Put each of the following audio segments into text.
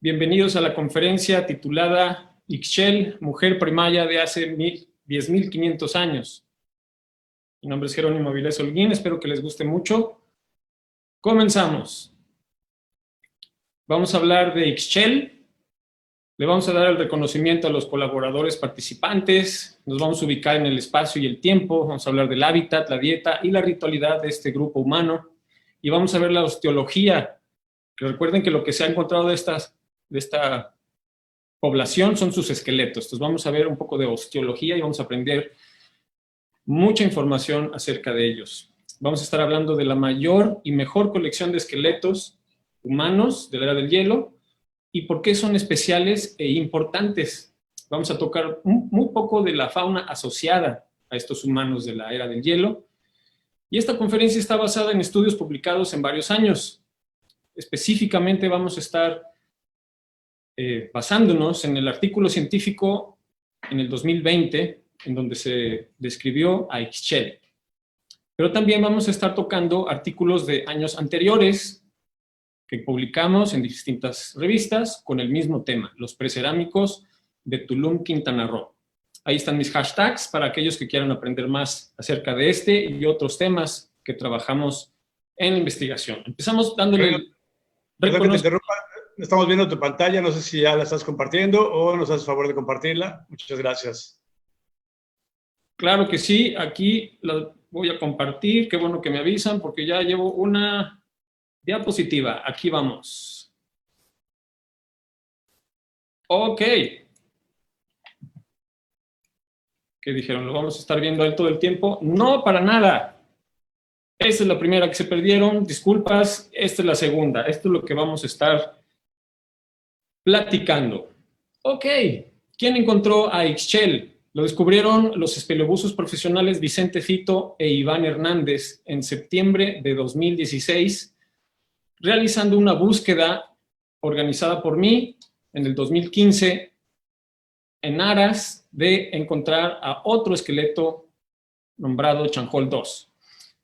Bienvenidos a la conferencia titulada Ixchel, mujer primaya de hace 10.500 años. Mi nombre es Jerónimo Avilés Holguín, espero que les guste mucho. Comenzamos. Vamos a hablar de Ixchel. Le vamos a dar el reconocimiento a los colaboradores participantes. Nos vamos a ubicar en el espacio y el tiempo. Vamos a hablar del hábitat, la dieta y la ritualidad de este grupo humano. Y vamos a ver la osteología. Que recuerden que lo que se ha encontrado de esta población son sus esqueletos. Entonces vamos a ver un poco de osteología y vamos a aprender mucha información acerca de ellos. Vamos a estar hablando de la mayor y mejor colección de esqueletos humanos de la era del hielo y por qué son especiales e importantes. Vamos a tocar muy poco de la fauna asociada a estos humanos de la era del hielo. Y esta conferencia está basada en estudios publicados en varios años. Específicamente vamos a estar basándonos en el artículo científico en el 2020, en donde se describió a Ixchel. Pero también vamos a estar tocando artículos de años anteriores que publicamos en distintas revistas con el mismo tema, los precerámicos de Tulum, Quintana Roo. Ahí están mis hashtags para aquellos que quieran aprender más acerca de este y otros temas que trabajamos en la investigación. Empezamos dándole... Perdón que te interrumpa, estamos viendo tu pantalla, no sé si ya la estás compartiendo o nos haces favor de compartirla. Muchas gracias. Claro que sí, aquí la voy a compartir, qué bueno que me avisan porque ya llevo una diapositiva. Aquí vamos. Ok. ¿Qué dijeron? ¿Lo vamos a estar viendo ahí todo el tiempo? No, para nada. Esta es la primera que se perdieron, disculpas, esta es la segunda. Esto es lo que vamos a estar platicando. Ok, ¿quién encontró a Ixchel? Lo descubrieron los espeleobusos profesionales Vicente Fito e Iván Hernández en septiembre de 2016, realizando una búsqueda organizada por mí en el 2015 en aras de encontrar a otro esqueleto nombrado Chanjol II.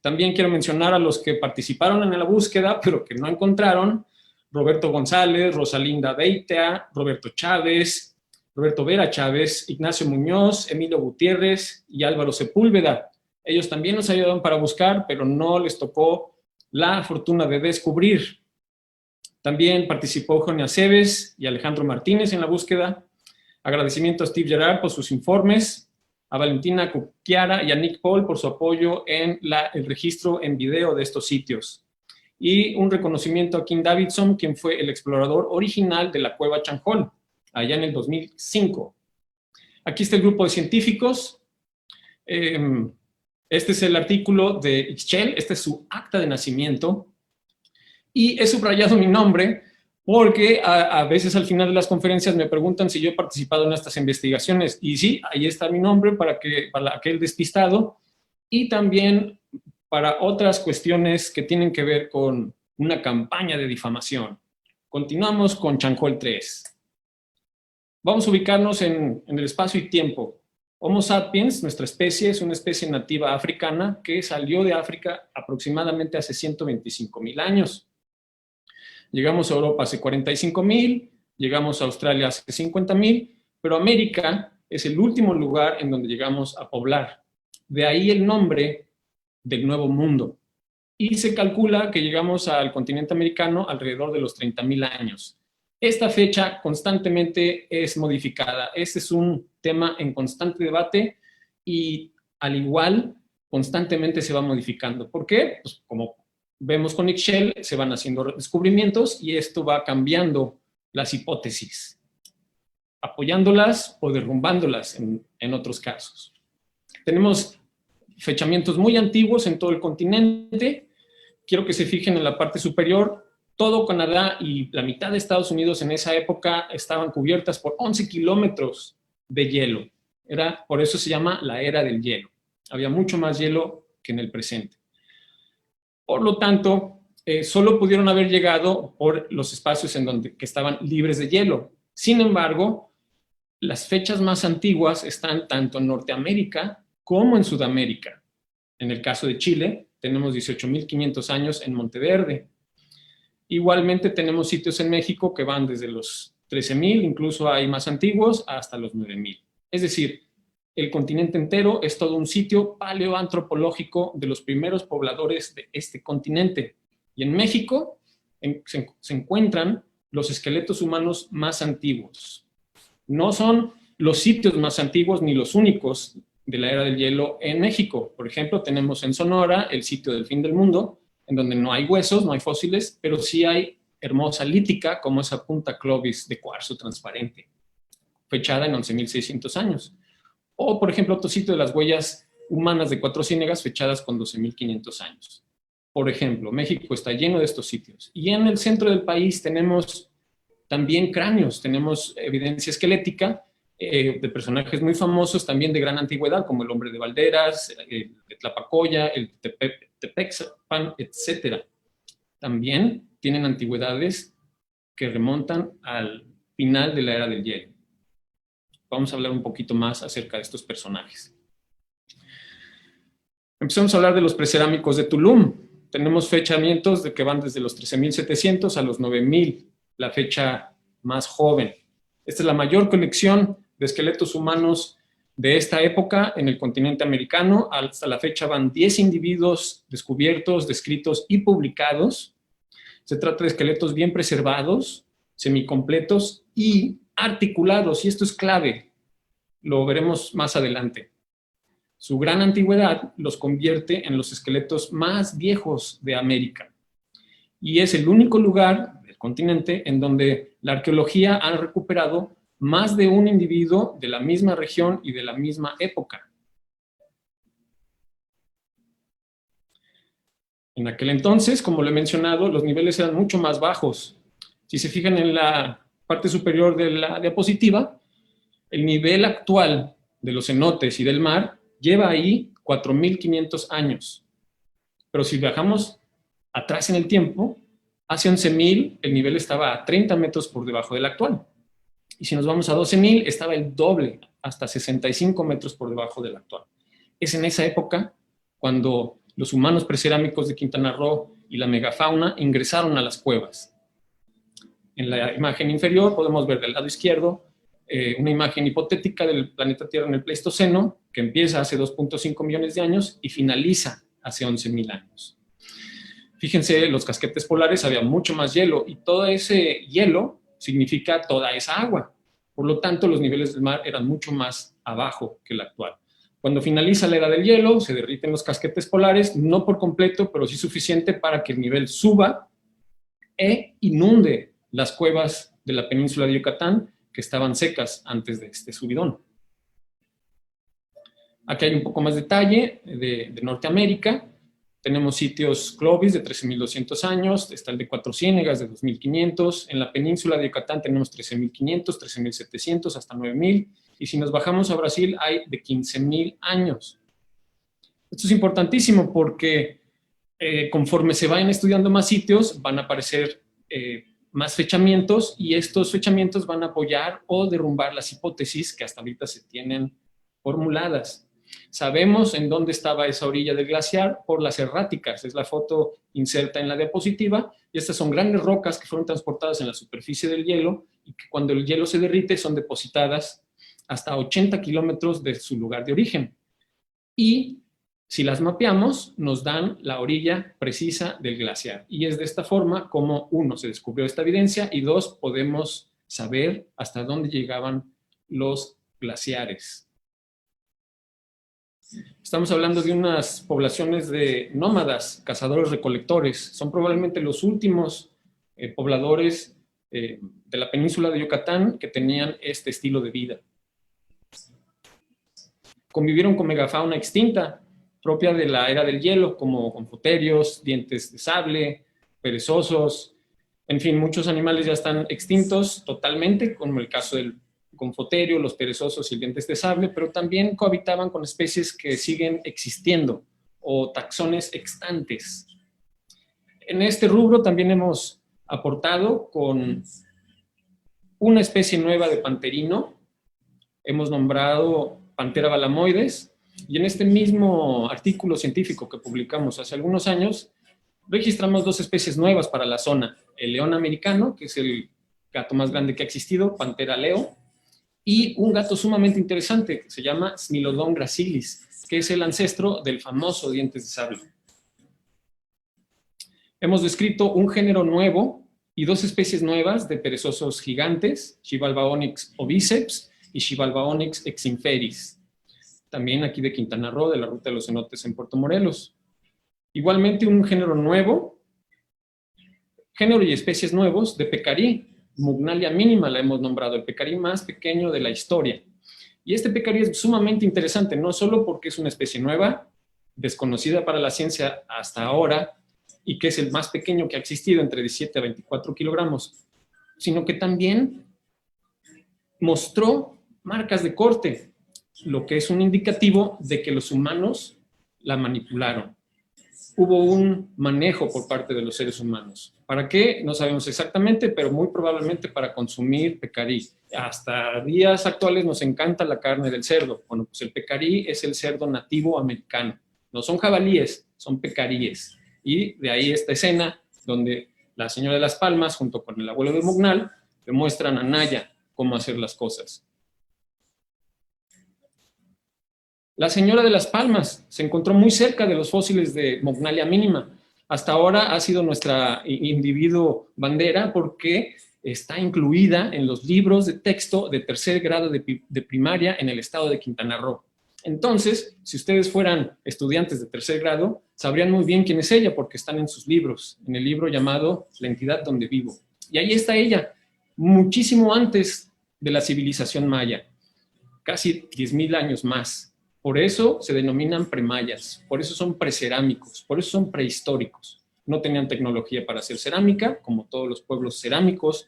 También quiero mencionar a los que participaron en la búsqueda, pero que no encontraron: Roberto González, Rosalinda Beitea, Roberto Chávez, Roberto Vera Chávez, Ignacio Muñoz, Emilio Gutiérrez y Álvaro Sepúlveda. Ellos también nos ayudaron para buscar, pero no les tocó la fortuna de descubrir. También participó Jonia Aceves y Alejandro Martínez en la búsqueda. Agradecimiento a Steve Gerard por sus informes, a Valentina Cuquiara y a Nick Paul por su apoyo en el registro en video de estos sitios. Y un reconocimiento a Kim Davidson, quien fue el explorador original de la cueva Chanjol, allá en el 2005. Aquí está el grupo de científicos. Este es el artículo de Ixchel, este es su acta de nacimiento. Y he subrayado mi nombre porque a veces al final de las conferencias me preguntan si yo he participado en estas investigaciones. Y sí, ahí está mi nombre para aquel despistado. Y también para otras cuestiones que tienen que ver con una campaña de difamación. Continuamos con Chanjol III. Vamos a ubicarnos en el espacio y tiempo. Homo sapiens, nuestra especie, es una especie nativa africana que salió de África aproximadamente hace 125.000 años. Llegamos a Europa hace 45.000, llegamos a Australia hace 50.000, pero América es el último lugar en donde llegamos a poblar. De ahí el nombre del Nuevo Mundo. Y se calcula que llegamos al continente americano alrededor de los 30.000 años. Esta fecha constantemente es modificada. Este es un tema en constante debate y al igual constantemente se va modificando. ¿Por qué? Pues como vemos con Ixchel, se van haciendo descubrimientos y esto va cambiando las hipótesis, apoyándolas o derrumbándolas en otros casos. Tenemos fechamientos muy antiguos en todo el continente. Quiero que se fijen en la parte superior. Todo Canadá y la mitad de Estados Unidos en esa época estaban cubiertas por 11 kilómetros de hielo. Por eso se llama la era del hielo. Había mucho más hielo que en el presente. Por lo tanto, solo pudieron haber llegado por los espacios que estaban libres de hielo. Sin embargo, las fechas más antiguas están tanto en Norteamérica como en Sudamérica. En el caso de Chile, tenemos 18.500 años en Monteverde. Igualmente tenemos sitios en México que van desde los 13.000, incluso hay más antiguos, hasta los 9.000. Es decir, el continente entero es todo un sitio paleoantropológico de los primeros pobladores de este continente. Y en México se encuentran los esqueletos humanos más antiguos. No son los sitios más antiguos ni los únicos de la era del hielo en México. Por ejemplo, tenemos en Sonora el sitio del fin del mundo, en donde no hay huesos, no hay fósiles, pero sí hay hermosa lítica, como esa punta Clovis de cuarzo transparente, fechada en 11.600 años. O, por ejemplo, otro sitio de las huellas humanas de Cuatro Ciénegas, fechadas con 12.500 años. Por ejemplo, México está lleno de estos sitios. Y en el centro del país tenemos también cráneos, tenemos evidencia esquelética de personajes muy famosos, también de gran antigüedad, como el hombre de Valderas, el de Tlapacoya, el Tepexpan, etc. También tienen antigüedades que remontan al final de la era del hielo. Vamos a hablar un poquito más acerca de estos personajes. Empezamos a hablar de los precerámicos de Tulum. Tenemos fechamientos de que van desde los 13.700 a los 9.000, la fecha más joven. Esta es la mayor colección de esqueletos humanos de esta época en el continente americano. Hasta la fecha van 10 individuos descubiertos, descritos y publicados. Se trata de esqueletos bien preservados, semicompletos y articulados, y esto es clave, lo veremos más adelante. Su gran antigüedad los convierte en los esqueletos más viejos de América, y es el único lugar del continente en donde la arqueología ha recuperado más de un individuo de la misma región y de la misma época. En aquel entonces, como lo he mencionado, los niveles eran mucho más bajos. Si se fijan en la parte superior de la diapositiva, el nivel actual de los cenotes y del mar lleva ahí 4.500 años. Pero si viajamos atrás en el tiempo, hace 11.000 el nivel estaba a 30 metros por debajo del actual. Y si nos vamos a 12.000, estaba el doble, hasta 65 metros por debajo del actual. Es en esa época cuando los humanos precerámicos de Quintana Roo y la megafauna ingresaron a las cuevas. En la imagen inferior podemos ver del lado izquierdo una imagen hipotética del planeta Tierra en el Pleistoceno, que empieza hace 2.5 millones de años y finaliza hace 11.000 años. Fíjense, los casquetes polares había mucho más hielo, y todo ese hielo significa toda esa agua. Por lo tanto, los niveles del mar eran mucho más abajo que el actual. Cuando finaliza la era del hielo, se derriten los casquetes polares, no por completo, pero sí suficiente para que el nivel suba e inunde las cuevas de la península de Yucatán, que estaban secas antes de este subidón. Aquí hay un poco más detalle de Norteamérica. Tenemos sitios Clovis de 13.200 años, está el de Cuatro Ciénegas de 2.500, en la península de Yucatán tenemos 13.500, 13.700, hasta 9.000, y si nos bajamos a Brasil hay de 15.000 años. Esto es importantísimo porque conforme se vayan estudiando más sitios, van a aparecer más fechamientos, y estos fechamientos van a apoyar o derrumbar las hipótesis que hasta ahorita se tienen formuladas. Sabemos en dónde estaba esa orilla del glaciar por las erráticas, es la foto inserta en la diapositiva, y estas son grandes rocas que fueron transportadas en la superficie del hielo, y que cuando el hielo se derrite son depositadas hasta 80 kilómetros de su lugar de origen. Y si las mapeamos, nos dan la orilla precisa del glaciar. Y es de esta forma como, uno, se descubrió esta evidencia, y dos, podemos saber hasta dónde llegaban los glaciares. Estamos hablando de unas poblaciones de nómadas, cazadores-recolectores. Son probablemente los últimos pobladores de la península de Yucatán que tenían este estilo de vida. Convivieron con megafauna extinta, propia de la era del hielo, como gonfoterios, dientes de sable, perezosos, en fin, muchos animales ya están extintos totalmente, como el caso del gonfoterio, los perezosos y el dientes de sable, pero también cohabitaban con especies que siguen existiendo, o taxones extantes. En este rubro también hemos aportado con una especie nueva de panterino, hemos nombrado Panthera balamoides, y en este mismo artículo científico que publicamos hace algunos años, registramos dos especies nuevas para la zona. el león americano, que es el gato más grande que ha existido, Pantera leo, y un gato sumamente interesante que se llama Smilodon gracilis, que es el ancestro del famoso dientes de sable. Hemos descrito un género nuevo y dos especies nuevas de perezosos gigantes, Xibalba onyx oviceps y Xibalba onyx exinferis, también aquí de Quintana Roo, de la Ruta de los Cenotes en Puerto Morelos. Igualmente un género nuevo, género y especies nuevos de pecarí, Mugnalia mínima la hemos nombrado, el pecarí más pequeño de la historia. Y este pecarí es sumamente interesante, no solo porque es una especie nueva, desconocida para la ciencia hasta ahora, y que es el más pequeño que ha existido, entre 17 a 24 kilogramos, sino que también mostró marcas de corte, lo que es un indicativo de que los humanos la manipularon. Hubo un manejo por parte de los seres humanos. ¿Para qué? No sabemos exactamente, pero muy probablemente para consumir pecarí. Hasta días actuales nos encanta la carne del cerdo. Bueno, pues el pecarí es el cerdo nativo americano. No son jabalíes, son pecaríes. Y de ahí esta escena donde la señora de las Palmas, junto con el abuelo de Mugnal, le muestran a Naya cómo hacer las cosas. La señora de las Palmas se encontró muy cerca de los fósiles de Mugnalia mínima. Hasta ahora ha sido nuestra individuo bandera porque está incluida en los libros de texto de tercer grado de primaria en el estado de Quintana Roo. Entonces, si ustedes fueran estudiantes de tercer grado, sabrían muy bien quién es ella porque están en sus libros, en el libro llamado La entidad donde vivo. Y ahí está ella, muchísimo antes de la civilización maya, casi 10,000 años más. Por eso se denominan premayas, por eso son precerámicos, por eso son prehistóricos. No tenían tecnología para hacer cerámica, como todos los pueblos cerámicos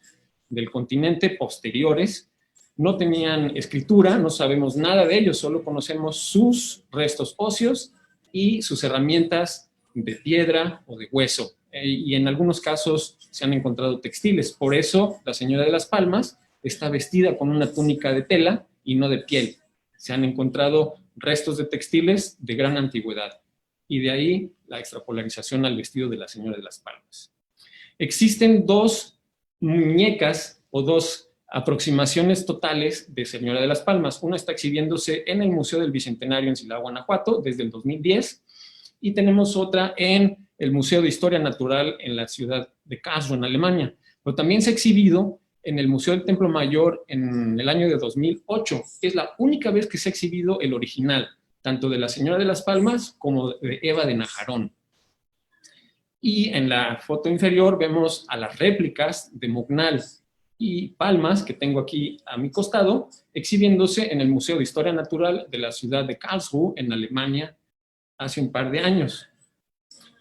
del continente posteriores. No tenían escritura, no sabemos nada de ellos, solo conocemos sus restos óseos y sus herramientas de piedra o de hueso. Y en algunos casos se han encontrado textiles. Por eso la señora de las Palmas está vestida con una túnica de tela y no de piel. Se han encontrado restos de textiles de gran antigüedad. Y de ahí la extrapolarización al vestido de la señora de las Palmas. Existen dos muñecas o dos aproximaciones totales de señora de las Palmas. Una está exhibiéndose en el Museo del Bicentenario en Silao, Guanajuato, desde el 2010, y tenemos otra en el Museo de Historia Natural en la ciudad de Karlsruhe, en Alemania. Pero también se ha exhibido en el Museo del Templo Mayor en el año de 2008. Es la única vez que se ha exhibido el original, tanto de la señora de las Palmas como de Eva de Najarón. Y en la foto inferior vemos a las réplicas de Mugnal y Palmas, que tengo aquí a mi costado, exhibiéndose en el Museo de Historia Natural de la ciudad de Karlsruhe, en Alemania, hace un par de años.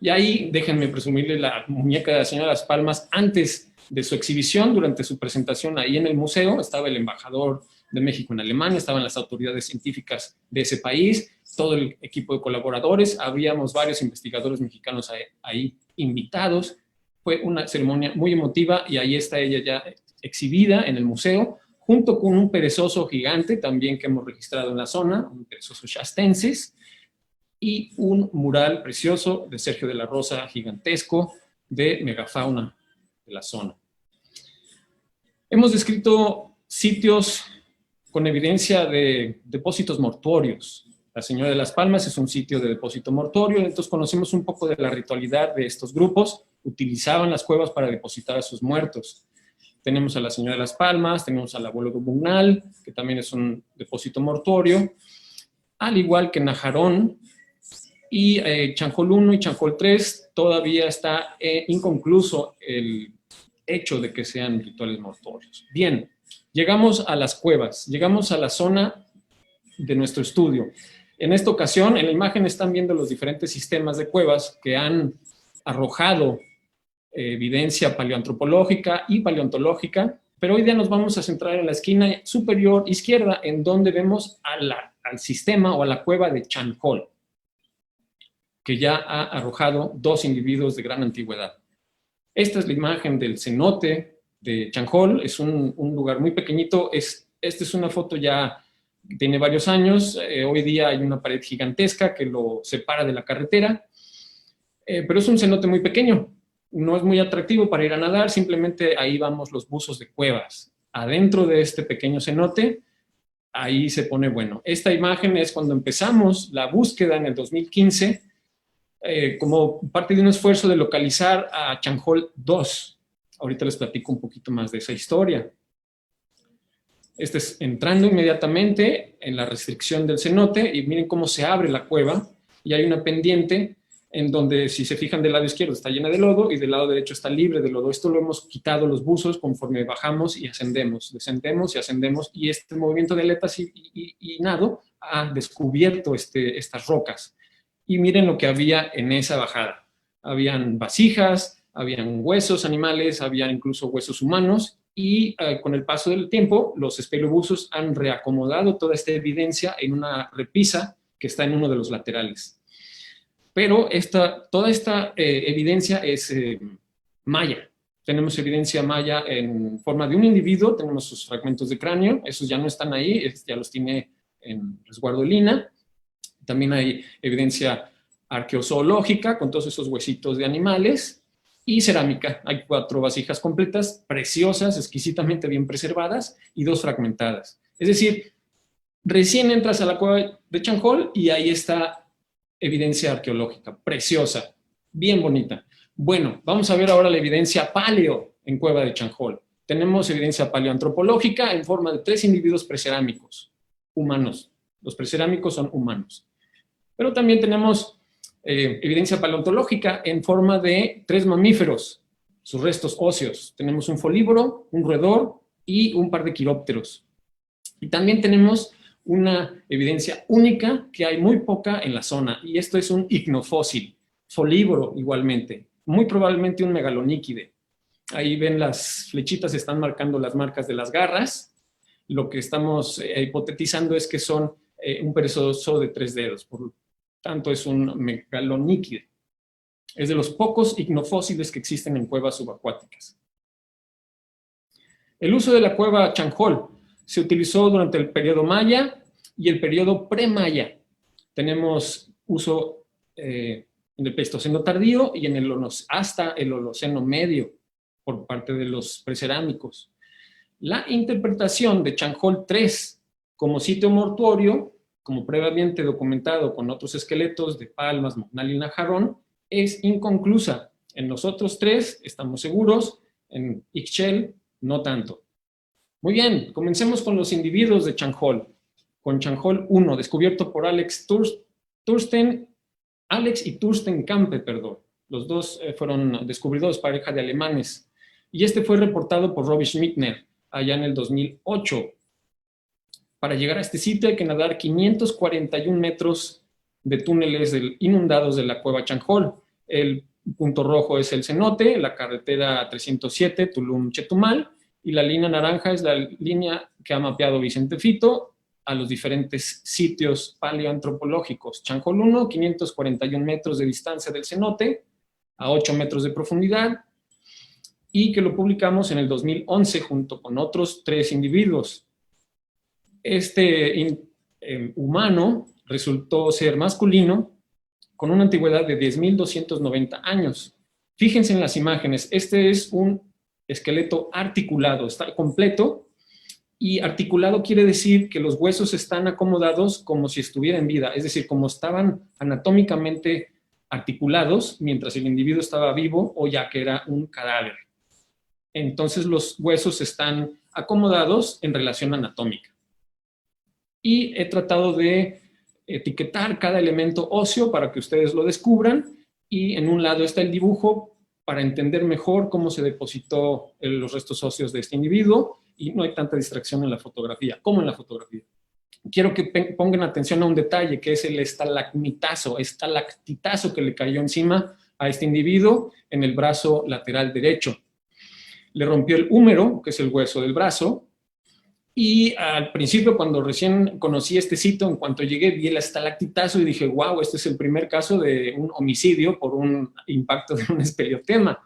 Y ahí, déjenme presumirle la muñeca de la señora de las Palmas antes de su exhibición, durante su presentación ahí en el museo. Estaba el embajador de México en Alemania, estaban las autoridades científicas de ese país, todo el equipo de colaboradores, habíamos varios investigadores mexicanos ahí invitados. Fue una ceremonia muy emotiva y ahí está ella ya exhibida en el museo, junto con un perezoso gigante también que hemos registrado en la zona, un perezoso shastensis, y un mural precioso de Sergio de la Rosa, gigantesco, de megafauna de la zona. Hemos descrito sitios con evidencia de depósitos mortuorios. La señora de las Palmas es un sitio de depósito mortuorio, entonces conocemos un poco de la ritualidad de estos grupos. Utilizaban las cuevas para depositar a sus muertos. Tenemos a la señora de las Palmas, tenemos al abuelo de Mugnal, que también es un depósito mortuorio, al igual que Najarón, y Chanjol 1 y Chanjol 3 todavía está inconcluso el hecho de que sean rituales mortuorios. Bien, llegamos a las cuevas, llegamos a la zona de nuestro estudio. En esta ocasión, en la imagen están viendo los diferentes sistemas de cuevas que han arrojado evidencia paleoantropológica y paleontológica, pero hoy día nos vamos a centrar en la esquina superior izquierda, en donde vemos al sistema o a la cueva de Chanjol, que ya ha arrojado dos individuos de gran antigüedad. Esta es la imagen del cenote de Chanjol, es un lugar muy pequeñito. Esta es una foto ya que tiene varios años. Hoy día hay una pared gigantesca que lo separa de la carretera, pero es un cenote muy pequeño. no es muy atractivo para ir a nadar, simplemente ahí vamos los buzos de cuevas. Adentro de este pequeño cenote, ahí se pone bueno. Esta imagen es cuando empezamos la búsqueda en el 2015, como parte de un esfuerzo de localizar a Chanjol 2. Ahorita les platico un poquito más de esa historia. Este es entrando inmediatamente en la restricción del cenote y miren cómo se abre la cueva y hay una pendiente en donde, si se fijan, del lado izquierdo está llena de lodo y del lado derecho está libre de lodo. Esto lo hemos quitado los buzos conforme bajamos y ascendemos, descendemos y ascendemos, y este movimiento de aletas y nado ha descubierto estas rocas. Y miren lo que había en esa bajada. Habían vasijas, habían huesos animales, habían incluso huesos humanos, y con el paso del tiempo los espeleobuzos han reacomodado toda esta evidencia en una repisa que está en uno de los laterales. Pero toda esta evidencia es maya. Tenemos evidencia maya en forma de un individuo, tenemos sus fragmentos de cráneo, esos ya no están ahí, ya los tiene en resguardo de Lina. También hay evidencia arqueozoológica con todos esos huesitos de animales y cerámica. Hay 4 vasijas completas, preciosas, exquisitamente bien preservadas y 2 fragmentadas. Es decir, recién entras a la cueva de Chanjol y ahí está evidencia arqueológica, preciosa, bien bonita. Bueno, vamos a ver ahora la evidencia paleo en Cueva de Chanjol. Tenemos evidencia paleoantropológica en forma de 3 individuos precerámicos, humanos. Los precerámicos son humanos. Pero también tenemos evidencia paleontológica en forma de 3 mamíferos, sus restos óseos. Tenemos un folívoro, un roedor y un par de quirópteros. Y también tenemos una evidencia única que hay muy poca en la zona, y esto es un icnofósil, folívoro igualmente, muy probablemente un megaloníquide. Ahí ven las flechitas, están marcando las marcas de las garras. Lo que estamos hipotetizando es que son un perezoso de 3 dedos, por tanto es un megaloníquide. Es de los pocos icnofósiles que existen en cuevas subacuáticas. El uso de la cueva Chanjol se utilizó durante el periodo maya y el periodo pre-maya. Tenemos uso en el Pleistoceno tardío y hasta el Holoceno medio por parte de los precerámicos. La interpretación de Chanjol 3 como sitio mortuorio, como previamente documentado con otros esqueletos de Palmas, Mocnal y Najarón, es inconclusa. En los otros 3 estamos seguros, en Ixchel no tanto. Muy bien, comencemos con los individuos de Chanjol. Con Chanjol 1, descubierto por Alex y Thorsten Campe, perdón. Los dos fueron descubridores, pareja de alemanes. Y este fue reportado por Robbie Schmittner allá en el 2008. Para llegar a este sitio hay que nadar 541 metros de túneles inundados de la cueva Chanjol. El punto rojo es el cenote, la carretera 307 Tulum-Chetumal, y la línea naranja es la línea que ha mapeado Vicente Fito a los diferentes sitios paleoantropológicos. Chanjol 1, 541 metros de distancia del cenote, a 8 metros de profundidad, y que lo publicamos en el 2011 junto con otros 3 individuos. Este humano resultó ser masculino con una antigüedad de 10.290 años. Fíjense en las imágenes, este es un esqueleto articulado, está completo, y articulado quiere decir que los huesos están acomodados como si estuviera en vida, es decir, como estaban anatómicamente articulados mientras el individuo estaba vivo o ya que era un cadáver. Entonces los huesos están acomodados en relación anatómica. Y he tratado de etiquetar cada elemento óseo para que ustedes lo descubran, y en un lado está el dibujo para entender mejor cómo se depositó los restos óseos de este individuo, y no hay tanta distracción en la fotografía, como en la fotografía. Quiero que pongan atención a un detalle, que es el estalactitazo que le cayó encima a este individuo en el brazo lateral derecho. Le rompió el húmero, que es el hueso del brazo, y al principio, cuando recién conocí este sitio, en cuanto llegué, vi el estalactitazo y dije, wow, este es el primer caso de un homicidio por un impacto de un espeleotema.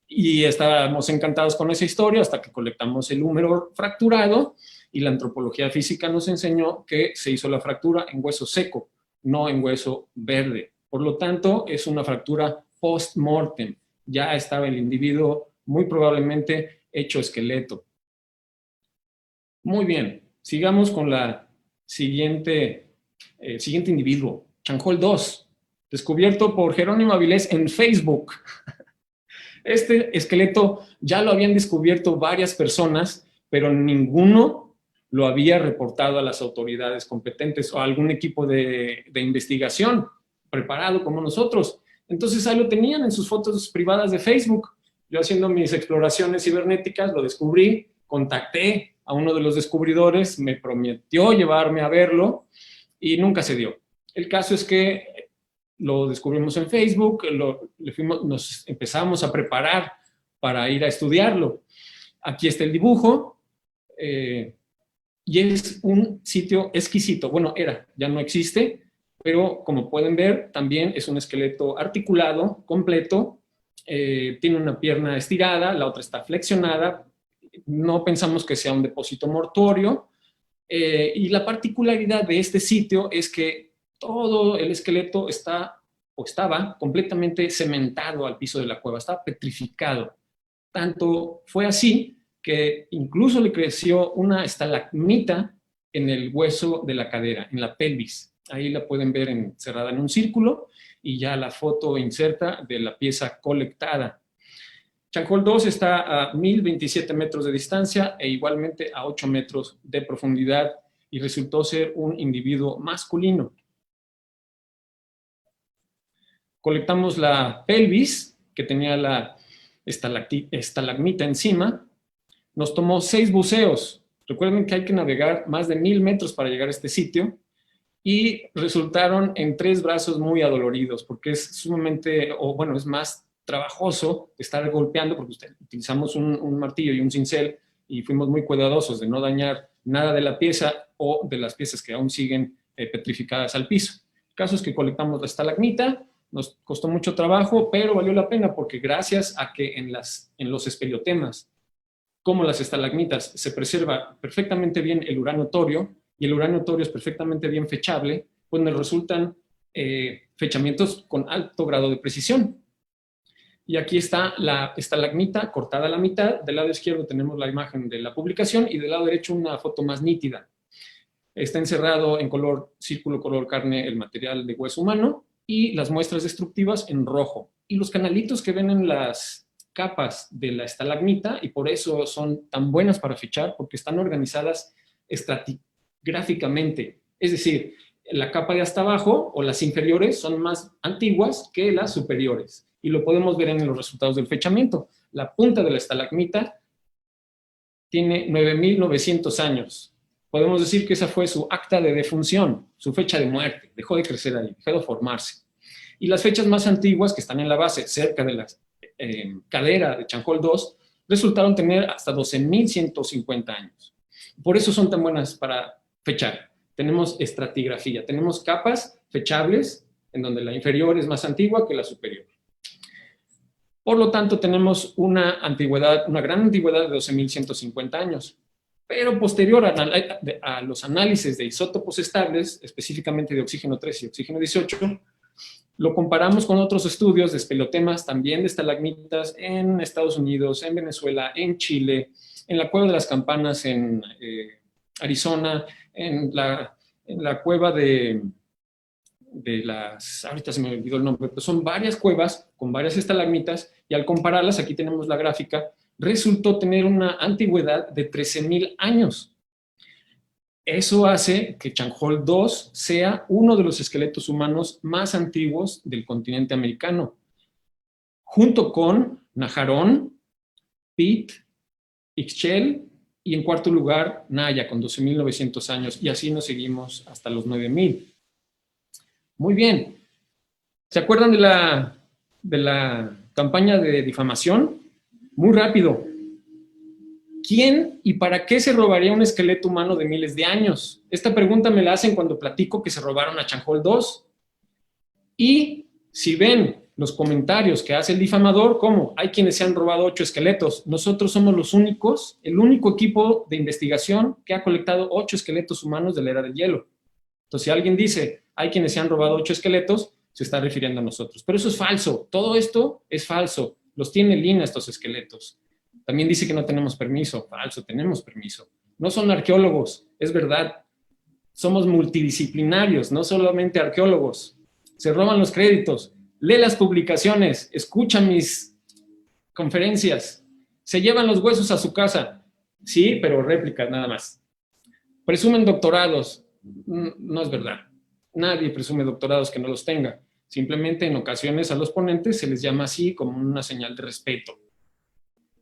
Y estábamos encantados con esa historia hasta que colectamos el húmero fracturado, y la antropología física nos enseñó que se hizo la fractura en hueso seco, no en hueso verde. Por lo tanto, es una fractura post-mortem. ya estaba el individuo muy probablemente hecho esqueleto. Muy bien, sigamos con la siguiente individuo, Chanjol II, descubierto por Jerónimo Avilés en Facebook. Este esqueleto ya lo habían descubierto varias personas, pero ninguno lo había reportado a las autoridades competentes o a algún equipo de investigación preparado como nosotros. Entonces ahí lo tenían en sus fotos privadas de Facebook. Yo haciendo mis exploraciones cibernéticas lo descubrí, contacté a uno de los descubridores, me prometió llevarme a verlo y nunca se dio. El caso es que lo descubrimos en Facebook, nos empezamos a preparar para ir a estudiarlo. Aquí está el dibujo y es un sitio exquisito. Bueno, ya no existe, pero como pueden ver, también es un esqueleto articulado, completo, tiene una pierna estirada, la otra está flexionada, no pensamos que sea un depósito mortuorio, y la particularidad de este sitio es que todo el esqueleto estaba completamente cementado al piso de la cueva, estaba petrificado. Tanto fue así que incluso le creció una estalagmita en el hueso de la cadera, en la pelvis. Ahí la pueden ver encerrada en un círculo y ya la foto inserta de la pieza colectada. Chanjol II está a 1027 metros de distancia e igualmente a 8 metros de profundidad y resultó ser un individuo masculino. Colectamos la pelvis, que tenía la estalagmita encima. Nos tomó 6 buceos. Recuerden que hay que navegar más de 1000 metros para llegar a este sitio y resultaron en 3 brazos muy adoloridos porque es sumamente, es más trabajoso estar golpeando porque utilizamos un martillo y un cincel y fuimos muy cuidadosos de no dañar nada de la pieza o de las piezas que aún siguen petrificadas al piso. El caso es que colectamos la estalagmita, nos costó mucho trabajo, pero valió la pena porque gracias a que en los espeleotemas, como las estalagmitas, se preserva perfectamente bien el uranio torio y el uranio torio es perfectamente bien fechable, pues nos resultan fechamientos con alto grado de precisión. Y aquí está la estalagmita cortada a la mitad. Del lado izquierdo tenemos la imagen de la publicación y del lado derecho una foto más nítida. Está encerrado en círculo color carne el material de hueso humano y las muestras destructivas en rojo. Y los canalitos que ven en las capas de la estalagmita, y por eso son tan buenas para fichar, porque están organizadas estratigráficamente. Es decir, la capa de hasta abajo o las inferiores son más antiguas que las superiores. Y lo podemos ver en los resultados del fechamiento. La punta de la estalagmita tiene 9.900 años. Podemos decir que esa fue su acta de defunción, su fecha de muerte. Dejó de crecer ahí, dejó de formarse. Y las fechas más antiguas que están en la base, cerca de la cadera de Chanjol II, resultaron tener hasta 12.150 años. Por eso son tan buenas para fechar. Tenemos estratigrafía, tenemos capas fechables en donde la inferior es más antigua que la superior. Por lo tanto, tenemos una gran antigüedad de 12.150 años. Pero posterior a los análisis de isótopos estables, específicamente de oxígeno 3 y oxígeno 18, lo comparamos con otros estudios de espeleotemas, también de estalagmitas en Estados Unidos, en Venezuela, en Chile, en la Cueva de las Campanas en Arizona, en la cueva ahorita se me olvidó el nombre, pero son varias cuevas con varias estalagmitas y al compararlas, aquí tenemos la gráfica, resultó tener una antigüedad de 13.000 años. Eso hace que Chanjol II sea uno de los esqueletos humanos más antiguos del continente americano, junto con Najarón, Pitt, Ixchel y en cuarto lugar Naya con 12.900 años y así nos seguimos hasta los 9.000. Muy bien. ¿Se acuerdan de la campaña de difamación? Muy rápido. ¿Quién y para qué se robaría un esqueleto humano de miles de años? Esta pregunta me la hacen cuando platico que se robaron a Chanjol II. Y si ven los comentarios que hace el difamador, ¿cómo? Hay quienes se han robado 8 esqueletos. Nosotros somos el único equipo de investigación que ha colectado 8 esqueletos humanos de la era del hielo. Entonces, si alguien dice, hay quienes se han robado 8 esqueletos, se está refiriendo a nosotros. Pero eso es falso. Todo esto es falso. Los tiene Lina estos esqueletos. También dice que no tenemos permiso. Falso, tenemos permiso. No son arqueólogos, es verdad. Somos multidisciplinarios, no solamente arqueólogos. Se roban los créditos. Lee las publicaciones, escucha mis conferencias. Se llevan los huesos a su casa. Sí, pero réplicas nada más. Presumen doctorados. No es verdad. Nadie presume doctorados que no los tenga. Simplemente en ocasiones a los ponentes se les llama así como una señal de respeto.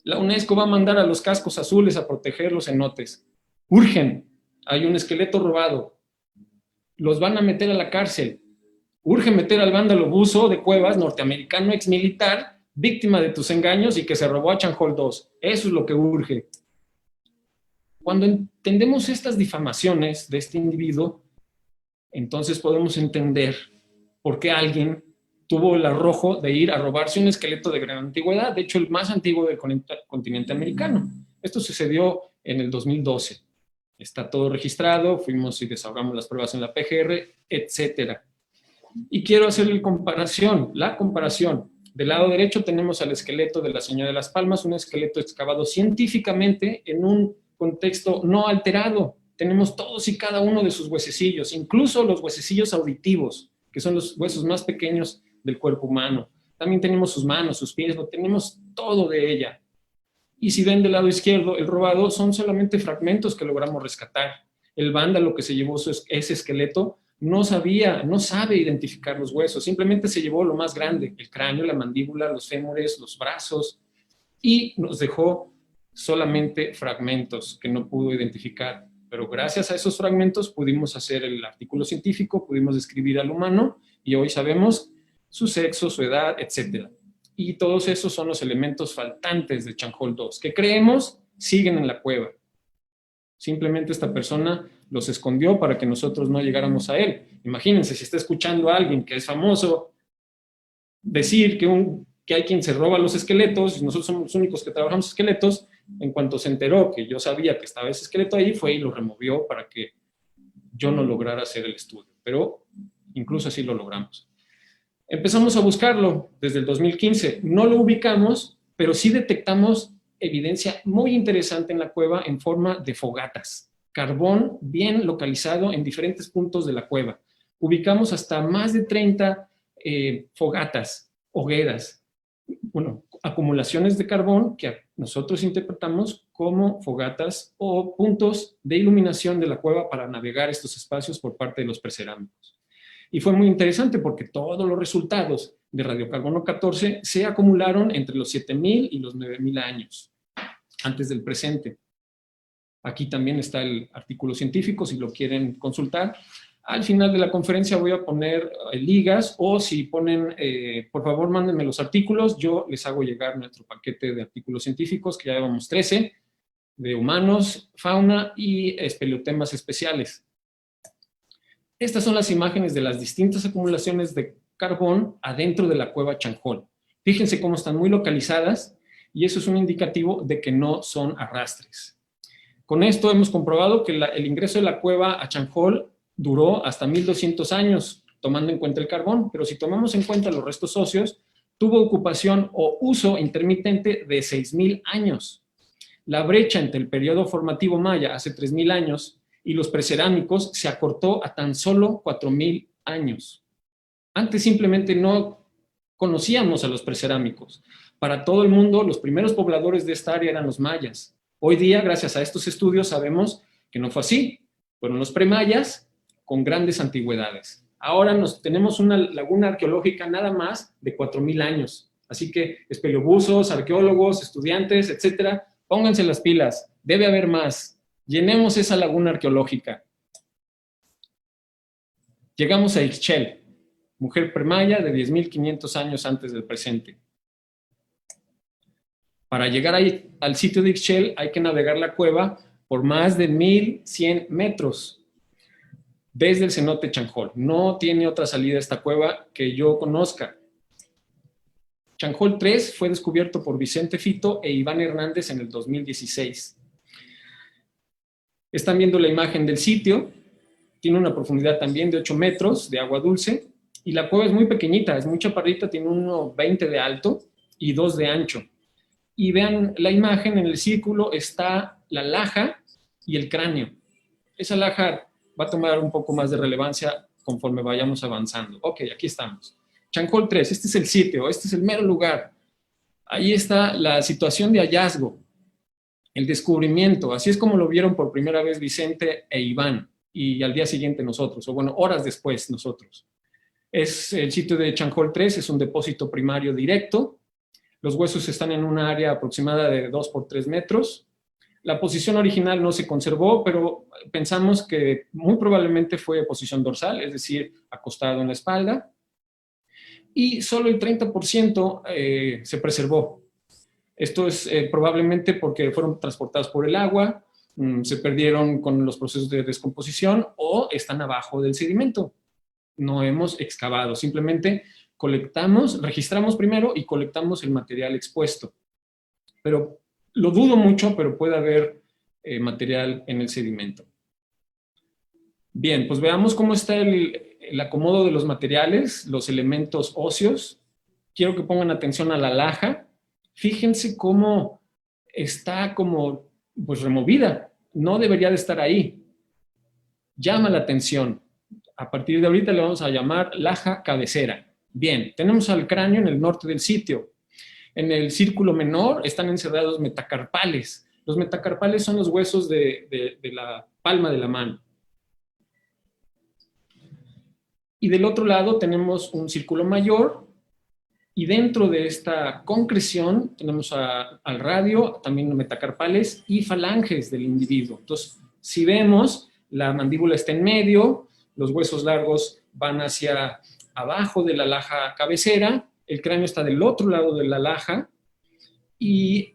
La UNESCO va a mandar a los cascos azules a proteger los cenotes. Urgen. Hay un esqueleto robado. Los van a meter a la cárcel. Urge meter al vándalo buzo de Cuevas, norteamericano exmilitar, víctima de tus engaños y que se robó a Chanjol 2. Eso es lo que urge. Cuando entendemos estas difamaciones de este individuo, entonces podemos entender por qué alguien tuvo el arrojo de ir a robarse un esqueleto de gran antigüedad, de hecho el más antiguo del continente americano. Esto sucedió en el 2012. Está todo registrado, fuimos y desahogamos las pruebas en la PGR, etcétera. Y quiero hacer la comparación. Del lado derecho tenemos al esqueleto de la Señora de las Palmas, un esqueleto excavado científicamente en un contexto no alterado. Tenemos todos y cada uno de sus huesecillos, incluso los huesecillos auditivos, que son los huesos más pequeños del cuerpo humano. También tenemos sus manos, sus pies, lo tenemos todo de ella. Y si ven del lado izquierdo, el robado son solamente fragmentos que logramos rescatar. El vándalo que se llevó ese esqueleto no sabe identificar los huesos, simplemente se llevó lo más grande, el cráneo, la mandíbula, los fémures, los brazos, y nos dejó solamente fragmentos que no pudo identificar. Pero gracias a esos fragmentos pudimos hacer el artículo científico, pudimos describir al humano, y hoy sabemos su sexo, su edad, etc. Y todos esos son los elementos faltantes de Chanjol 2, que creemos siguen en la cueva. Simplemente esta persona los escondió para que nosotros no llegáramos a él. Imagínense, si está escuchando a alguien que es famoso decir que hay quien se roba los esqueletos, y nosotros somos los únicos que trabajamos esqueletos, en cuanto se enteró que yo sabía que estaba ese esqueleto ahí, fue y lo removió para que yo no lograra hacer el estudio. Pero incluso así lo logramos. Empezamos a buscarlo desde el 2015. No lo ubicamos, pero sí detectamos evidencia muy interesante en la cueva en forma de fogatas. Carbón bien localizado en diferentes puntos de la cueva. Ubicamos hasta más de 30 fogatas, hogueras, acumulaciones de carbón que nosotros interpretamos como fogatas o puntos de iluminación de la cueva para navegar estos espacios por parte de los precerámicos. Y fue muy interesante porque todos los resultados de radiocarbono 14 se acumularon entre los 7.000 y los 9.000 años, antes del presente. Aquí también está el artículo científico, si lo quieren consultar. Al final de la conferencia voy a poner ligas, o si ponen, por favor, mándenme los artículos, yo les hago llegar nuestro paquete de artículos científicos, que ya llevamos 13, de humanos, fauna y espeleotemas especiales. Estas son las imágenes de las distintas acumulaciones de carbón adentro de la cueva Chanjol. Fíjense cómo están muy localizadas, y eso es un indicativo de que no son arrastres. Con esto hemos comprobado que el ingreso de la cueva a Chanjol duró hasta 1.200 años, tomando en cuenta el carbón, pero si tomamos en cuenta los restos óseos, tuvo ocupación o uso intermitente de 6.000 años. La brecha entre el periodo formativo maya hace 3.000 años y los precerámicos se acortó a tan solo 4.000 años. Antes simplemente no conocíamos a los precerámicos. Para todo el mundo, los primeros pobladores de esta área eran los mayas. Hoy día, gracias a estos estudios, sabemos que no fue así. Fueron los premayas con grandes antigüedades. Ahora tenemos una laguna arqueológica nada más de 4.000 años. Así que espeleobuzos, arqueólogos, estudiantes, etcétera, pónganse las pilas. Debe haber más. Llenemos esa laguna arqueológica. Llegamos a Ixchel, mujer premaya de 10.500 años antes del presente. Para llegar ahí, al sitio de Ixchel hay que navegar la cueva por más de 1.100 metros desde el cenote Chanjol. No tiene otra salida esta cueva que yo conozca. Chanjol 3 fue descubierto por Vicente Fito e Iván Hernández en el 2016. Están viendo la imagen del sitio. Tiene una profundidad también de 8 metros de agua dulce y la cueva es muy pequeñita, es muy chaparrita, tiene 1,20 de alto y 2 de ancho. Y vean la imagen, en el círculo está la laja y el cráneo. Esa laja va a tomar un poco más de relevancia conforme vayamos avanzando. Ok, aquí estamos. Chancol 3, este es el sitio, este es el mero lugar. Ahí está la situación de hallazgo, el descubrimiento. Así es como lo vieron por primera vez Vicente e Iván, y al día siguiente nosotros, o bueno, horas después nosotros. Es el sitio de Chancol 3, es un depósito primario directo. Los huesos están en una área aproximada de 2 por 3 metros. La posición original no se conservó, pero pensamos que muy probablemente fue posición dorsal, es decir, acostado en la espalda. Y solo el 30% se preservó. Esto es probablemente porque fueron transportados por el agua, se perdieron con los procesos de descomposición o están abajo del sedimento. No hemos excavado, simplemente colectamos, registramos primero y colectamos el material expuesto. Pero lo dudo mucho, pero puede haber material en el sedimento. Bien, pues veamos cómo está el acomodo de los materiales, los elementos óseos. Quiero que pongan atención a la laja. Fíjense cómo está como pues removida. No debería de estar ahí. Llama la atención. A partir de ahorita le vamos a llamar laja cabecera. Bien, tenemos al cráneo en el norte del sitio. En el círculo menor están encerrados metacarpales. Los metacarpales son los huesos de la palma de la mano. Y del otro lado tenemos un círculo mayor, y dentro de esta concreción tenemos al radio, también metacarpales y falanges del individuo. Entonces, si vemos, la mandíbula está en medio, los huesos largos van hacia abajo de la laja cabecera, el cráneo está del otro lado de la laja, y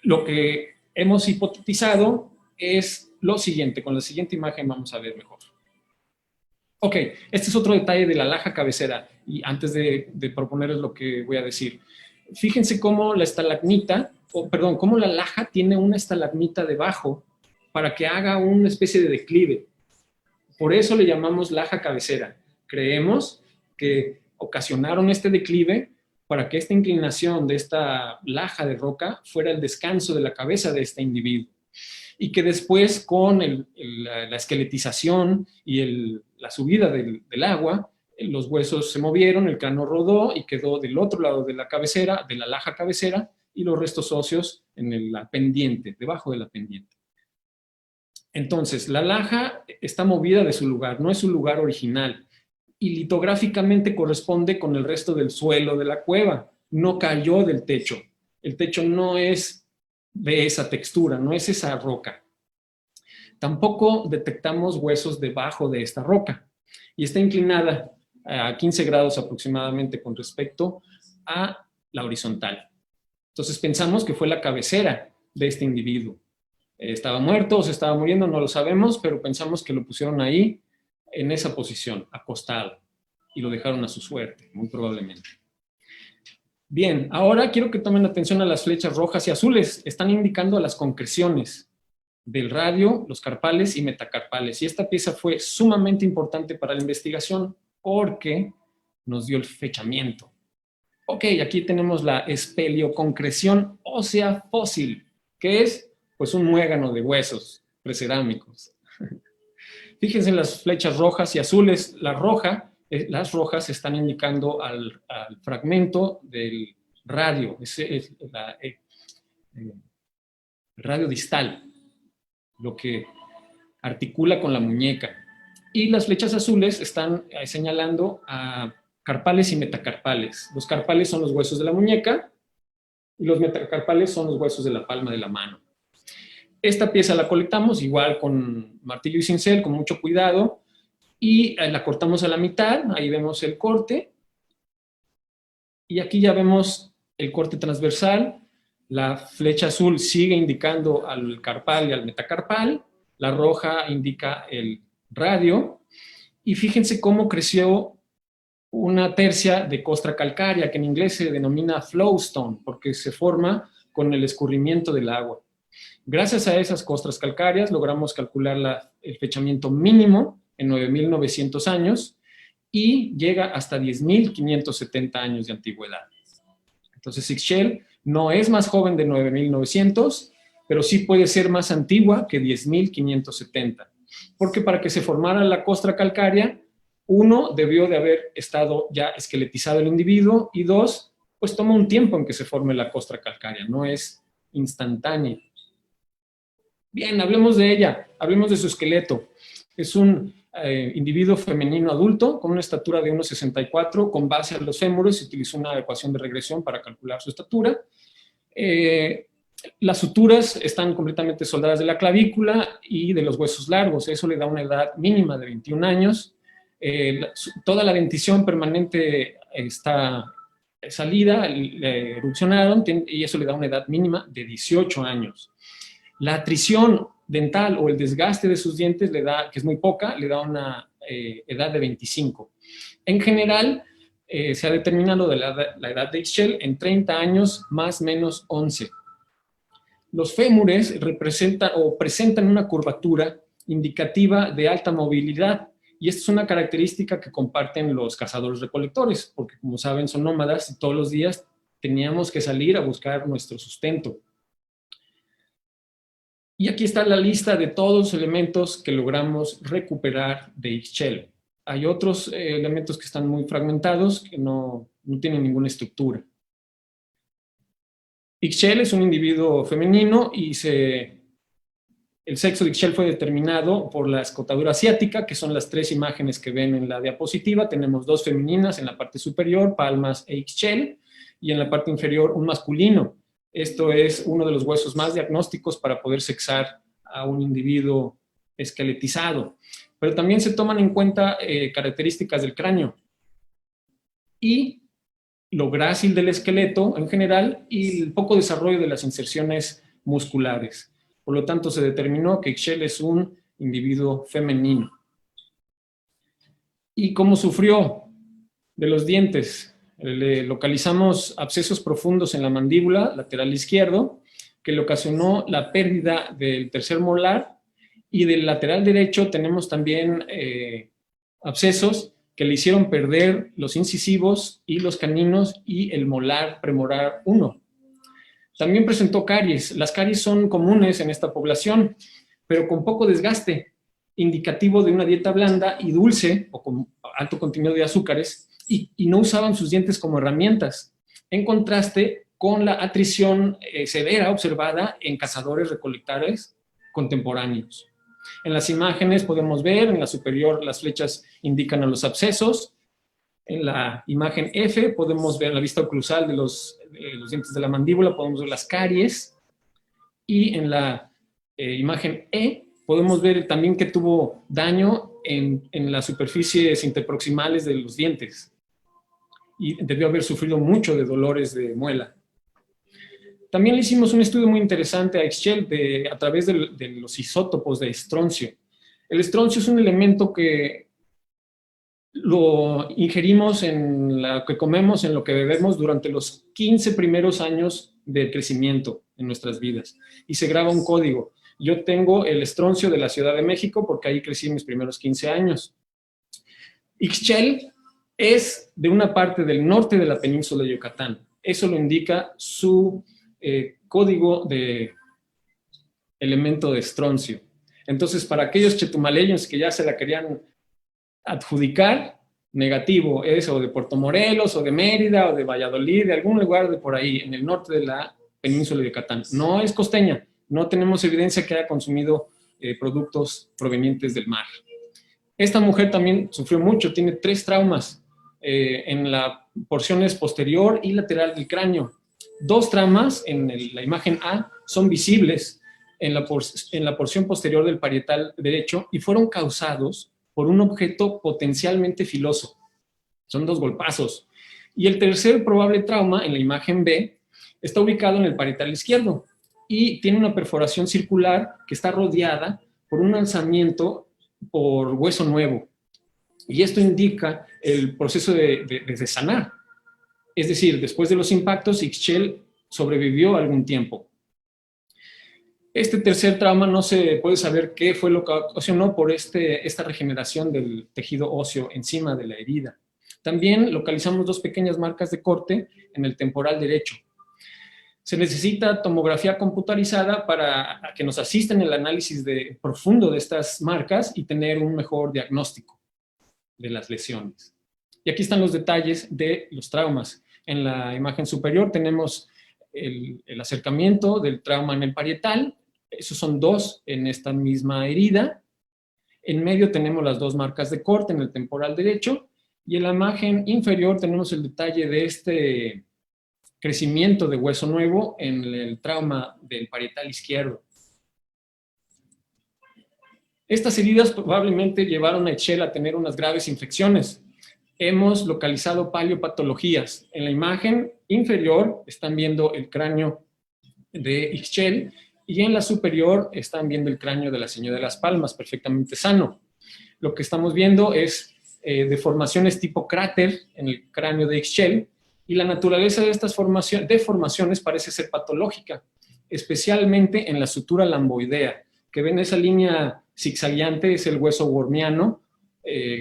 lo que hemos hipotetizado es lo siguiente. Con la siguiente imagen vamos a ver mejor. Ok, este es otro detalle de la laja cabecera, y antes de proponerles lo que voy a decir, fíjense cómo la estalagmita, cómo la laja tiene una estalagmita debajo para que haga una especie de declive. Por eso le llamamos laja cabecera. Creemos que ocasionaron este declive para que esta inclinación de esta laja de roca fuera el descanso de la cabeza de este individuo. Y que después, con la esqueletización y la subida del agua, los huesos se movieron, el cráneo rodó y quedó del otro lado de la cabecera, de la laja cabecera, y los restos óseos en la pendiente, debajo de la pendiente. Entonces, la laja está movida de su lugar, no es su lugar original, y litográficamente corresponde con el resto del suelo de la cueva, no cayó del techo. El techo no es de esa textura, no es esa roca. Tampoco detectamos huesos debajo de esta roca, y está inclinada a 15 grados aproximadamente con respecto a la horizontal. Entonces pensamos que fue la cabecera de este individuo. Estaba muerto o se estaba muriendo, no lo sabemos, pero pensamos que lo pusieron ahí, en esa posición, acostado, y lo dejaron a su suerte, muy probablemente. Bien, ahora quiero que tomen atención a las flechas rojas y azules. Están indicando a las concreciones del radio, los carpales y metacarpales. Y esta pieza fue sumamente importante para la investigación porque nos dio el fechamiento. Ok, aquí tenemos la espeleoconcreción ósea fósil, que es pues un muégano de huesos precerámicos. Fíjense en las flechas rojas y azules. Las rojas están indicando al fragmento del radio, es el radio distal, lo que articula con la muñeca. Y las flechas azules están señalando a carpales y metacarpales. Los carpales son los huesos de la muñeca y los metacarpales son los huesos de la palma de la mano. Esta pieza la colectamos igual con martillo y cincel, con mucho cuidado, y la cortamos a la mitad. Ahí vemos el corte, y aquí ya vemos el corte transversal. La flecha azul sigue indicando al carpal y al metacarpal, la roja indica el radio, y fíjense cómo creció una tercia de costra calcárea, que en inglés se denomina flowstone, porque se forma con el escurrimiento del agua. Gracias a esas costras calcáreas logramos calcular el fechamiento mínimo en 9.900 años y llega hasta 10.570 años de antigüedad. Entonces, Ixchel no es más joven de 9.900, pero sí puede ser más antigua que 10.570. Porque para que se formara la costra calcárea, uno, debió de haber estado ya esqueletizado el individuo, y dos, pues toma un tiempo en que se forme la costra calcárea, no es instantánea. Bien, hablemos de ella, hablemos de su esqueleto. Es un individuo femenino adulto con una estatura de 1,64, con base a los fémures. Se utilizó una ecuación de regresión para calcular su estatura. Las suturas están completamente soldadas de la clavícula y de los huesos largos. Eso le da una edad mínima de 21 años. Toda la dentición permanente está salida, le erupcionaron, y eso le da una edad mínima de 18 años. La atrición dental o el desgaste de sus dientes le da, que es muy poca, le da una edad de 25. En general, se ha determinado la edad de Ixchel en 30 años más o menos 11. Los fémures presentan una curvatura indicativa de alta movilidad, y esta es una característica que comparten los cazadores-recolectores, porque como saben son nómadas y todos los días teníamos que salir a buscar nuestro sustento. Y aquí está la lista de todos los elementos que logramos recuperar de Ixchel. Hay otros elementos que están muy fragmentados, que no tienen ninguna estructura. Ixchel es un individuo femenino y el sexo de Ixchel fue determinado por la escotadura asiática, que son las 3 imágenes que ven en la diapositiva. Tenemos 2 femeninas en la parte superior, palmas e Ixchel, y en la parte inferior un masculino. Esto es uno de los huesos más diagnósticos para poder sexar a un individuo esqueletizado. Pero también se toman en cuenta características del cráneo y lo grácil del esqueleto en general y el poco desarrollo de las inserciones musculares. Por lo tanto, se determinó que Ixchel es un individuo femenino. ¿Y cómo sufrió de los dientes? Le localizamos abscesos profundos en la mandíbula lateral izquierdo, que le ocasionó la pérdida del tercer molar, y del lateral derecho tenemos también abscesos que le hicieron perder los incisivos y los caninos y el molar premolar 1. También presentó caries. Las caries son comunes en esta población, pero con poco desgaste, indicativo de una dieta blanda y dulce o con alto contenido de azúcares, y no usaban sus dientes como herramientas, en contraste con la atrición severa observada en cazadores-recolectores contemporáneos. En las imágenes podemos ver, en la superior las flechas indican a los abscesos. En la imagen F podemos ver la vista oclusal de los dientes de la mandíbula, podemos ver las caries. Y en la imagen E podemos ver también que tuvo daño en las superficies interproximales de los dientes. Y debió haber sufrido mucho de dolores de muela. También le hicimos un estudio muy interesante a Ixchel a través de los isótopos de estroncio. El estroncio es un elemento que lo ingerimos en lo que comemos, en lo que bebemos durante los 15 primeros años de crecimiento en nuestras vidas. Y se graba un código. Yo tengo el estroncio de la Ciudad de México porque ahí crecí mis primeros 15 años. Ixchel es de una parte del norte de la península de Yucatán. Eso lo indica su código de elemento de estroncio. Entonces, para aquellos chetumaleños que ya se la querían adjudicar, negativo, es o de Puerto Morelos, o de Mérida, o de Valladolid, de algún lugar de por ahí, en el norte de la península de Yucatán. No es costeña, no tenemos evidencia que haya consumido productos provenientes del mar. Esta mujer también sufrió mucho, tiene 3 traumas en las porciones posterior y lateral del cráneo. 2 traumas en la imagen A son visibles en la porción posterior del parietal derecho y fueron causados por un objeto potencialmente filoso. Son 2 golpazos. Y el tercer probable trauma, en la imagen B, está ubicado en el parietal izquierdo y tiene una perforación circular que está rodeada por un alzamiento por hueso nuevo. Y esto indica el proceso de sanar. Es decir, después de los impactos, Ixchel sobrevivió algún tiempo. Este tercer trauma no se puede saber qué fue lo que ocasionó por esta regeneración del tejido óseo encima de la herida. También localizamos 2 pequeñas marcas de corte en el temporal derecho. Se necesita tomografía computarizada para que nos asista en el análisis profundo de estas marcas y tener un mejor diagnóstico de las lesiones. Y aquí están los detalles de los traumas. En la imagen superior tenemos el acercamiento del trauma en el parietal. Esos son 2 en esta misma herida. En medio tenemos las 2 marcas de corte en el temporal derecho. Y en la imagen inferior tenemos el detalle de este crecimiento de hueso nuevo en el trauma del parietal izquierdo. Estas heridas probablemente llevaron a Ixchel a tener unas graves infecciones. Hemos localizado paleopatologías. En la imagen inferior están viendo el cráneo de Ixchel y en la superior están viendo el cráneo de la señora de las Palmas, perfectamente sano. Lo que estamos viendo es deformaciones tipo cráter en el cráneo de Ixchel, y la naturaleza de estas deformaciones parece ser patológica, especialmente en la sutura lamboidea, que ven esa línea zigzagueante, es el hueso wormiano.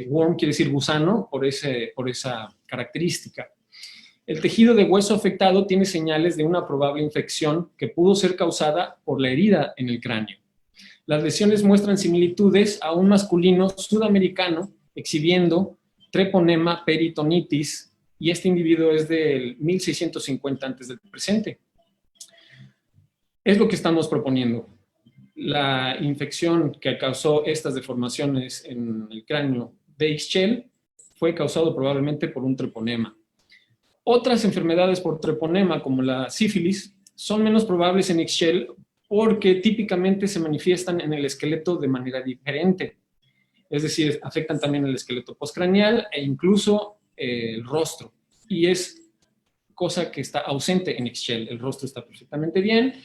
Worm quiere decir gusano, por esa característica. El tejido de hueso afectado tiene señales de una probable infección que pudo ser causada por la herida en el cráneo. Las lesiones muestran similitudes a un masculino sudamericano exhibiendo treponema peritonitis, y este individuo es del 1650 antes del presente. Es lo que estamos proponiendo. La infección que causó estas deformaciones en el cráneo de Ixchel fue causado probablemente por un treponema. Otras enfermedades por treponema, como la sífilis, son menos probables en Ixchel porque típicamente se manifiestan en el esqueleto de manera diferente. Es decir, afectan también el esqueleto postcraneal e incluso el rostro. Y es cosa que está ausente en Ixchel. El rostro está perfectamente bien,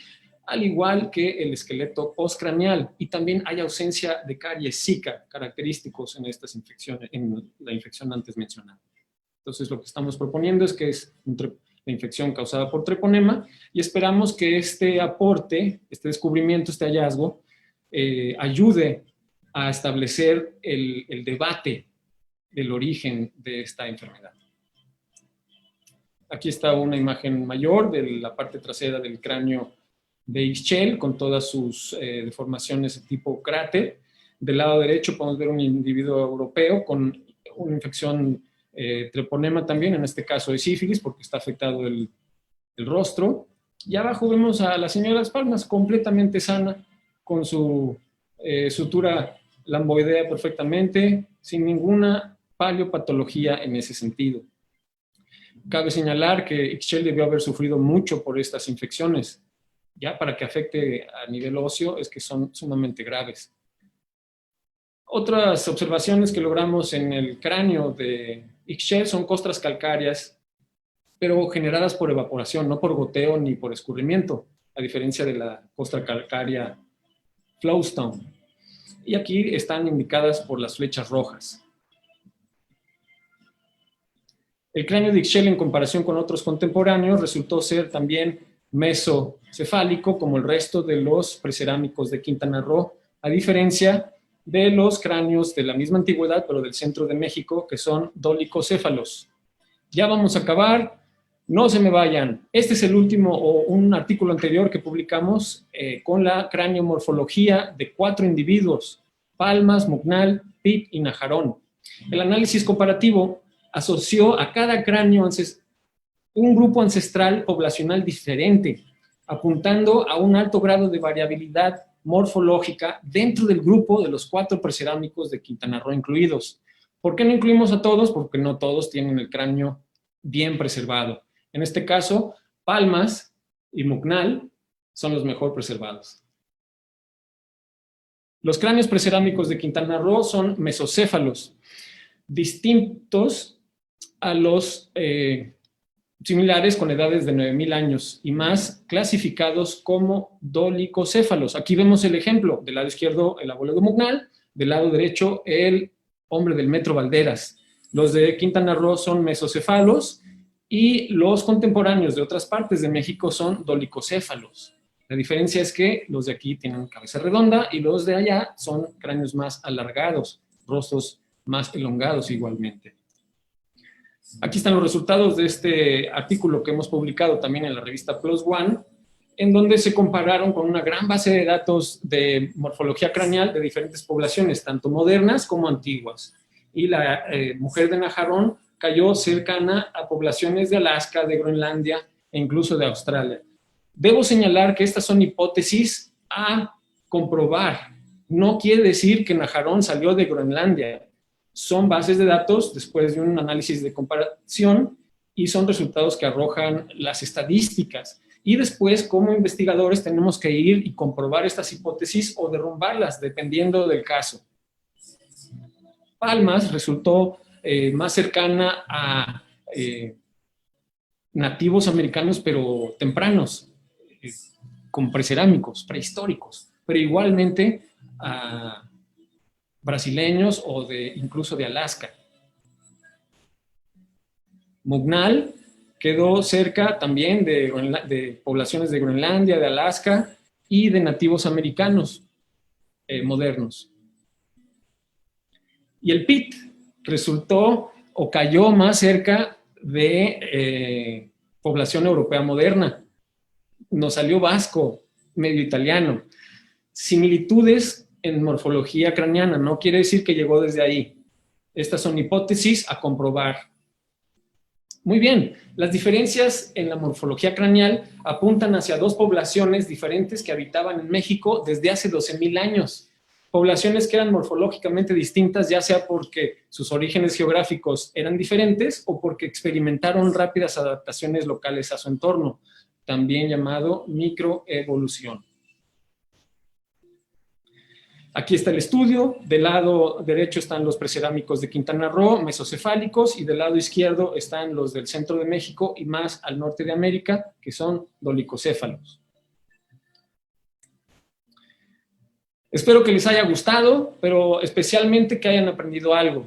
al igual que el esqueleto postcraneal. Y también hay ausencia de caries Zika, característicos en estas infecciones, en la infección antes mencionada. Entonces, lo que estamos proponiendo es que es la infección causada por treponema, y esperamos que este aporte, este descubrimiento, este hallazgo, ayude a establecer el debate del origen de esta enfermedad. Aquí está una imagen mayor de la parte trasera del cráneo de Ixchel, con todas sus deformaciones de tipo cráter. Del lado derecho podemos ver un individuo europeo con una infección treponema también, en este caso de sífilis, porque está afectado el rostro. Y abajo vemos a la señora de las Palmas, completamente sana, con su sutura lamboidea perfectamente, sin ninguna paleopatología en ese sentido. Cabe señalar que Ixchel debió haber sufrido mucho por estas infecciones. Ya para que afecte a nivel óseo es que son sumamente graves. Otras observaciones que logramos en el cráneo de Ixchel son costras calcáreas, pero generadas por evaporación, no por goteo ni por escurrimiento, a diferencia de la costra calcárea Flowstone. Y aquí están indicadas por las flechas rojas. El cráneo de Ixchel, en comparación con otros contemporáneos, resultó ser también mesocefálico, como el resto de los precerámicos de Quintana Roo, a diferencia de los cráneos de la misma antigüedad, pero del centro de México, que son dólicocéfalos. Ya vamos a acabar, no se me vayan. Este es el último, o un artículo anterior que publicamos con la craneomorfología de 4 individuos: Palmas, Mugnal, Pitt y Najarón. El análisis comparativo asoció a cada cráneo un grupo ancestral poblacional diferente, apuntando a un alto grado de variabilidad morfológica dentro del grupo de los 4 precerámicos de Quintana Roo incluidos. ¿Por qué no incluimos a todos? Porque no todos tienen el cráneo bien preservado. En este caso, Palmas y Mugnal son los mejor preservados. Los cráneos precerámicos de Quintana Roo son mesocéfalos, distintos a los similares con edades de 9,000 años y más, clasificados como dolicocéfalos. Aquí vemos el ejemplo: del lado izquierdo el abuelo de Mugnal, del lado derecho el hombre del Metro Valderas. Los de Quintana Roo son mesocéfalos y los contemporáneos de otras partes de México son dolicocéfalos. La diferencia es que los de aquí tienen cabeza redonda y los de allá son cráneos más alargados, rostros más elongados igualmente. Aquí están los resultados de este artículo que hemos publicado también en la revista PLOS ONE, en donde se compararon con una gran base de datos de morfología craneal de diferentes poblaciones, tanto modernas como antiguas. Y la mujer de Najarón cayó cercana a poblaciones de Alaska, de Groenlandia e incluso de Australia. Debo señalar que estas son hipótesis a comprobar. No quiere decir que Najarón salió de Groenlandia. Son bases de datos después de un análisis de comparación y son resultados que arrojan las estadísticas. Y después, como investigadores, tenemos que ir y comprobar estas hipótesis o derrumbarlas, dependiendo del caso. Palmas resultó más cercana a nativos americanos, pero tempranos, con precerámicos, prehistóricos, pero igualmente a brasileños o incluso de Alaska. Mugnal quedó cerca también de poblaciones de Groenlandia, de Alaska y de nativos americanos modernos. Y el Pit resultó o cayó más cerca de población europea moderna. Nos salió vasco, medio italiano. Similitudes en morfología craneana, no quiere decir que llegó desde ahí. Estas son hipótesis a comprobar. Muy bien, las diferencias en la morfología craneal apuntan hacia dos poblaciones diferentes que habitaban en México desde hace 12,000 años. Poblaciones que eran morfológicamente distintas, ya sea porque sus orígenes geográficos eran diferentes o porque experimentaron rápidas adaptaciones locales a su entorno, también llamado microevolución. Aquí está el estudio, del lado derecho están los precerámicos de Quintana Roo, mesocefálicos, y del lado izquierdo están los del centro de México y más al norte de América, que son dolicocéfalos. Espero que les haya gustado, pero especialmente que hayan aprendido algo.